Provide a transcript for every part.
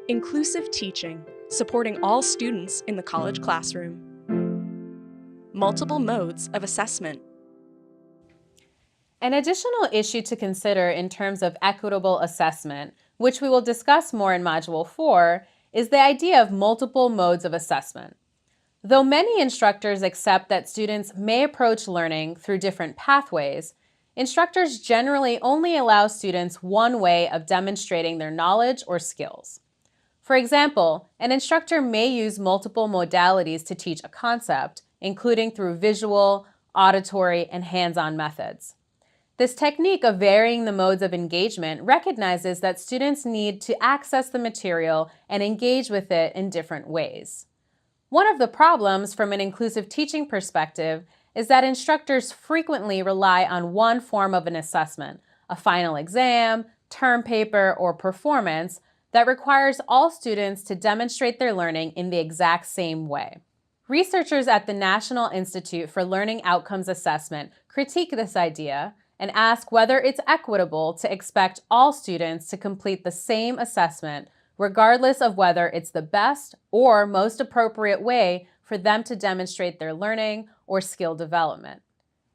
Inclusive teaching, supporting all students in the college classroom. Multiple modes of assessment. An additional issue to consider in terms of equitable assessment, which we will discuss more in Module 4, is the idea of multiple modes of assessment. Though many instructors accept that students may approach learning through different pathways, instructors generally only allow students one way of demonstrating their knowledge or skills. For example, an instructor may use multiple modalities to teach a concept, including through visual, auditory, and hands-on methods. This technique of varying the modes of engagement recognizes that students need to access the material and engage with it in different ways. One of the problems from an inclusive teaching perspective is that instructors frequently rely on one form of an assessment, a final exam, term paper, or performance, that requires all students to demonstrate their learning in the exact same way. Researchers at the National Institute for Learning Outcomes Assessment critique this idea and ask whether it's equitable to expect all students to complete the same assessment, regardless of whether it's the best or most appropriate way for them to demonstrate their learning or skill development.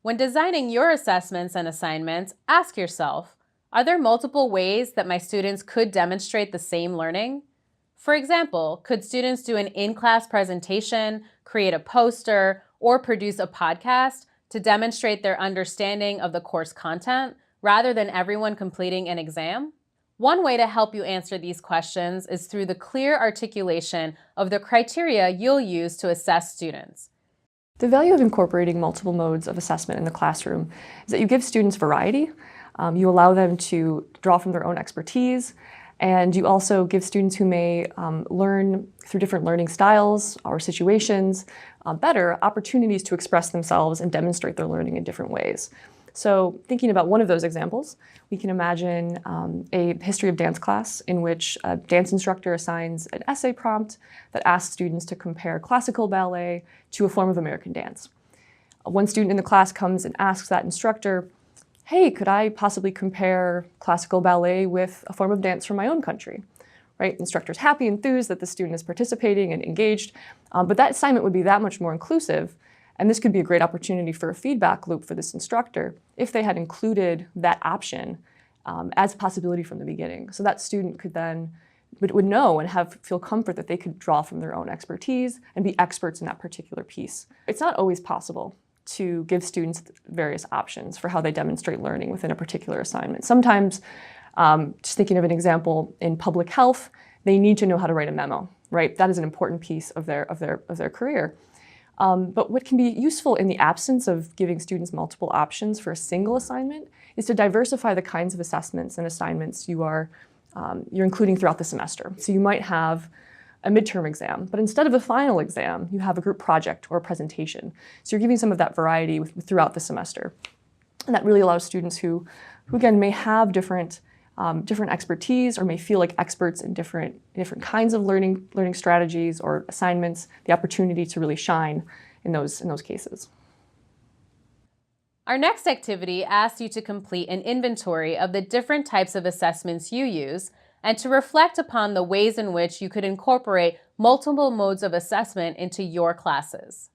When designing your assessments and assignments, ask yourself, are there multiple ways that my students could demonstrate the same learning? For example, could students do an in-class presentation, create a poster, or produce a podcast to demonstrate their understanding of the course content rather than everyone completing an exam? One way to help you answer these questions is through the clear articulation of the criteria you'll use to assess students. The value of incorporating multiple modes of assessment in the classroom is that you give students variety, you allow them to draw from their own expertise, and you also give students who may learn through different learning styles or situations better opportunities to express themselves and demonstrate their learning in different ways. So thinking about one of those examples, we can imagine a history of dance class in which a dance instructor assigns an essay prompt that asks students to compare classical ballet to a form of American dance. One student in the class comes and asks that instructor, hey, could I possibly compare classical ballet with a form of dance from my own country? Right? Instructor's happy, enthused that the student is participating and engaged, but that assignment would be that much more inclusive, and this could be a great opportunity for a feedback loop for this instructor if they had included that option as a possibility from the beginning. So that student could then would know and feel comfort that they could draw from their own expertise and be experts in that particular piece. It's not always possible to give students various options for how they demonstrate learning within a particular assignment. Sometimes, just thinking of an example in public health, they need to know how to write a memo, right? That is an important piece of their career. But what can be useful in the absence of giving students multiple options for a single assignment is to diversify the kinds of assessments and assignments you're including throughout the semester. So you might have a midterm exam, but instead of a final exam, you have a group project or a presentation. So you're giving some of that variety throughout the semester. And that really allows students who again, may have different expertise or may feel like experts in different kinds of learning strategies or assignments, the opportunity to really shine in those cases. Our next activity asks you to complete an inventory of the different types of assessments you use and to reflect upon the ways in which you could incorporate multiple modes of assessment into your classes.